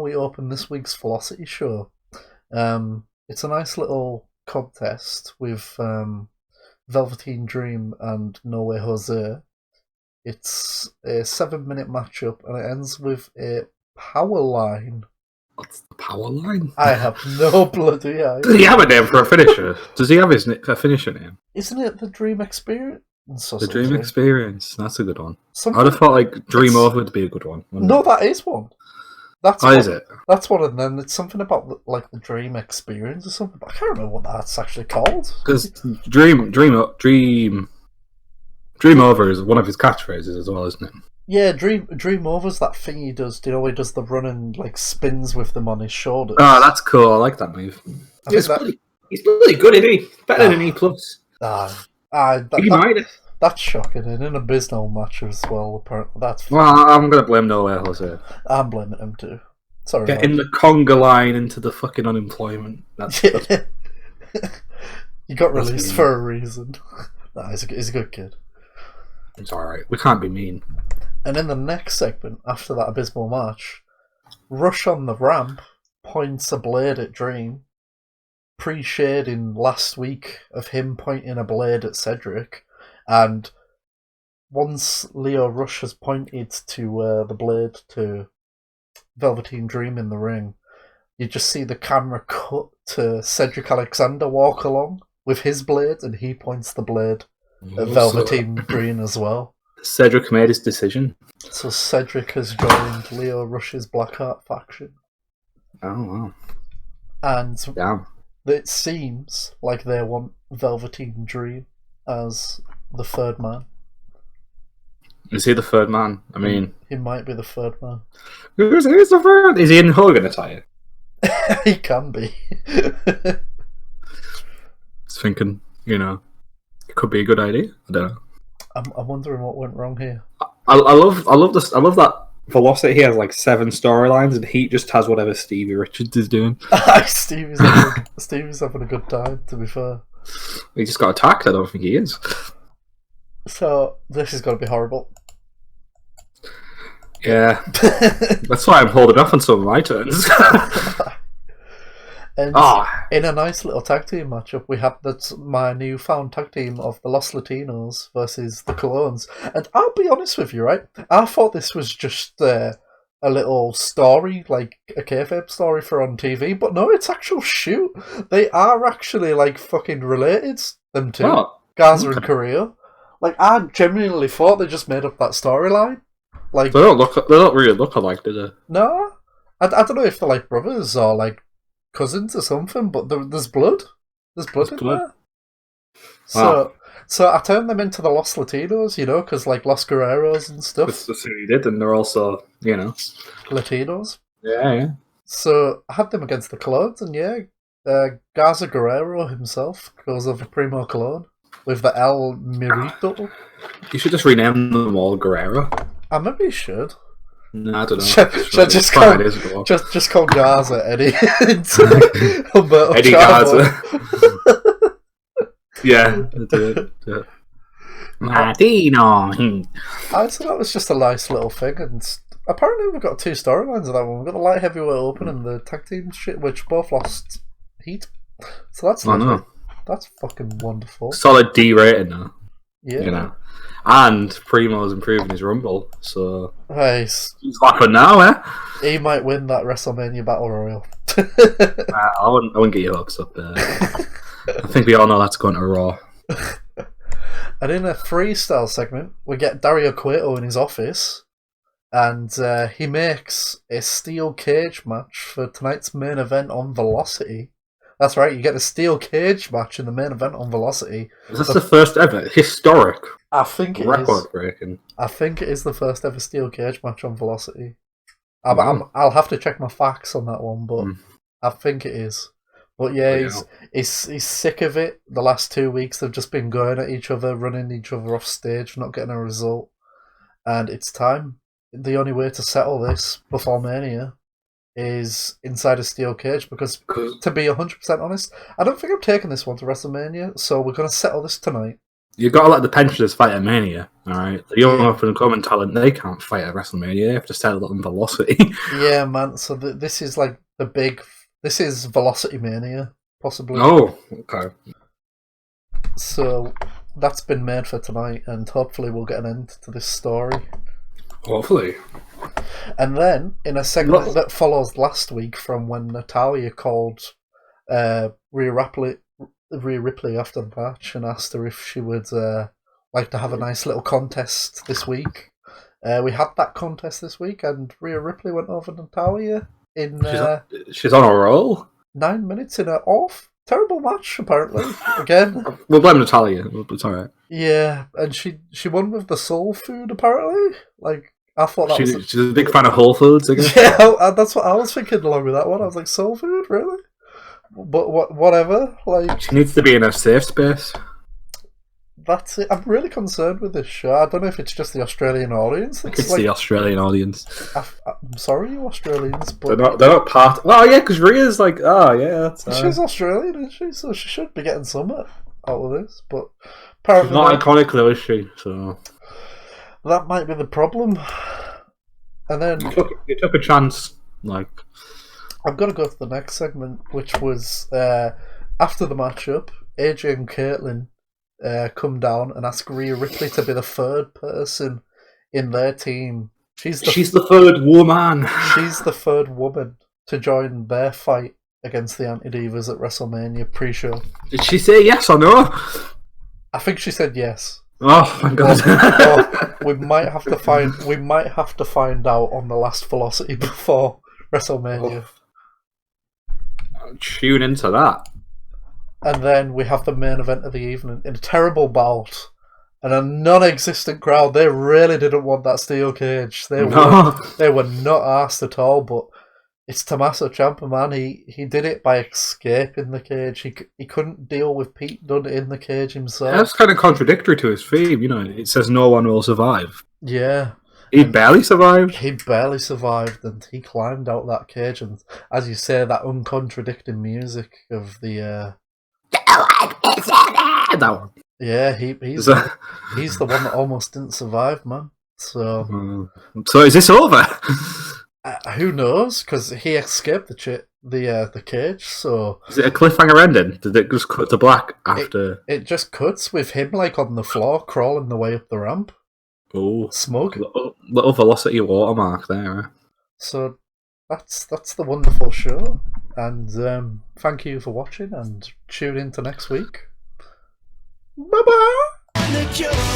we open this week's Velocity show. It's a nice little contest with Velveteen Dream and No Way Jose. It's a 7-minute matchup and it ends with a power line. What's the power line? I have no bloody idea. Does he have a name for a finisher? Does he have a finisher name? Isn't it the Dream Experience? The Dream Experience. That's a good one. Something, I'd have thought like Dream Over would be a good one. No, that is one. That's is it? That's one, and then it's something about like the Dream Experience or something. But I can't remember what that's actually called. Because Dream Over is one of his catchphrases as well, isn't it? Yeah, Dream Over's that thing he does. Do you know where he does the run and like spins with them on his shoulders? Oh, that's cool. I like that move. He's really good, isn't he? Better than E+. That's shocking. And in a Bisnell match as well, apparently. Well, I'm going to blame No Way Jose. I'm blaming him too. Sorry. Getting the conga line into the fucking unemployment. That's He got released for a reason. Nah, he's a good kid. It's alright. We can't be mean. And in the next segment, after that abysmal match, Rush on the ramp points a blade at Dream, pre-shading last week of him pointing a blade at Cedric, and once Lio Rush has pointed to the blade to Velveteen Dream in the ring, you just see the camera cut to Cedric Alexander walk along with his blade, and he points the blade at Velveteen Dream as well. Cedric made his decision. So Cedric has joined Lio Rush's Blackheart faction. Oh, wow. And damn, it seems like they want Velveteen Dream as the third man. Is he the third man? I mean... He might be the third man. Who's the third? Is he in Hogan attire? He can be. Just thinking, it could be a good idea. I don't know. I'm wondering what went wrong here. I love this. I love that Velocity has like 7 storylines, and Heat just has whatever Stevie Richards is doing. Stevie's having a good time. To be fair, he just got attacked. I don't think he is. So this is going to be horrible. Yeah, that's why I'm holding off on some of my turns. And in a nice little tag team matchup, we have my newfound tag team of the Los Latinos versus the Colones. And I'll be honest with you, right? I thought this was just a little story, like a kayfabe story for on TV, but no, it's actual shoot. They are actually like fucking related. Them two, Gaza and Carrillo. Like I genuinely thought they just made up that storyline. Like they don't really look alike, do they? No, I don't know if they're like brothers or like cousins or something, but there's blood. There's blood in there. So I turned them into the Los Latinos, because like Los Guerreros and stuff. That's what you did, and they're also, Latinos. Yeah. So I had them against the Colones, and Garza Guerrero himself goes over Primo Colon with the El Mirito. You should just rename them all Guerrero. Maybe you should. No, I don't know. Should just call Garza Eddie. Eddie Garza. Yeah, I did. Yeah. Martino. So that was just a nice little thing, and apparently we've got 2 storylines of that one. We've got the light heavyweight open and the tag team shit, which both lost heat. So that's that's fucking wonderful. Solid D rating now. Yeah. And Primo's improving his Rumble, so he's laughing now, eh? He might win that WrestleMania Battle Royal. I wouldn't get your hopes up there. I think we all know that's going to Raw. And in a freestyle segment, we get Dario Cueto in his office, and he makes a steel cage match for tonight's main event on Velocity. That's right, you get a steel cage match in the main event on Velocity. Is this the first ever? Historic? I think it is. Record breaking. I think it is the first ever steel cage match on Velocity. I'll have to check my facts on that one, but I think it is. But yeah, he's sick of it. The last 2 weeks they've just been going at each other, running each other off stage, not getting a result. And it's time. The only way to settle this before Mania is inside a steel cage, because to be 100% honest, I don't think I'm taking this one to WrestleMania, so we're going to settle this tonight. You got to let the pensioners fight at Mania, all right? The young Yeah. up and coming talent, they can't fight at WrestleMania. They have to settle on velocity. Yeah, man. So this is like the big. This is Velocity Mania, possibly. Oh, okay. So that's been made for tonight, and hopefully we'll get an end to this story. Hopefully. And then, in a segment that follows last week from when Natalia called Rhea Ripley after the match and asked her if she would like to have a nice little contest this week. We had that contest this week, and Rhea Ripley went over Natalia in she's on a roll. 9 minutes in an terrible match, apparently. Again, We'll blame Natalia. It's all right. yeah, and she won with the soul food, apparently. Like, I thought that She's a big fan of Whole Foods, I guess. Yeah, that's what I was thinking along with that one. I was like, soul food, really? But whatever. Like, She needs to be in a safe space. that's it. I'm really concerned with this show. I don't know if it's just the Australian audience. It's like, the Australian audience. I'm sorry, you Australians, but They're not part. Well, yeah, because Rhea's like, oh yeah, that's. She's Australian, isn't she? So she should be getting something out of this. But apparently, she's not iconic though, is she? So that might be the problem. And then you took a chance. Like, I've got to go to the next segment, which was after the matchup. AJ and Caitlin come down and ask Rhea Ripley to be the third person in their team. She's the third woman. She's the third woman to join their fight against the Anti-Divas at WrestleMania pre-show. Did she say yes or no? I think she said yes. Oh my god! we might have to find out on the last Velocity before WrestleMania. Tune into that. And then we have the main event of the evening in a terrible bout and a non-existent crowd. They really didn't want that steel cage. They were not asked at all. But it's Tommaso Ciampa, man. He did it by escaping the cage. He couldn't deal with Pete Dunne in the cage himself. That's kind of contradictory to his theme. You know, it says no one will survive. Yeah. He barely survived. He barely survived, and he climbed out that cage. And as you say, that uncontradicting music of the. That one. Yeah, he's the one that almost didn't survive, man. So is this over? Who knows? Because he escaped the cage. So is it a cliffhanger ending? Did it just cut to black after? It just cuts with him like on the floor, crawling the way up the ramp. Oh, smug! Little Velocity watermark there. So that's the wonderful show, and thank you for watching, and tune in to next week. Bye bye.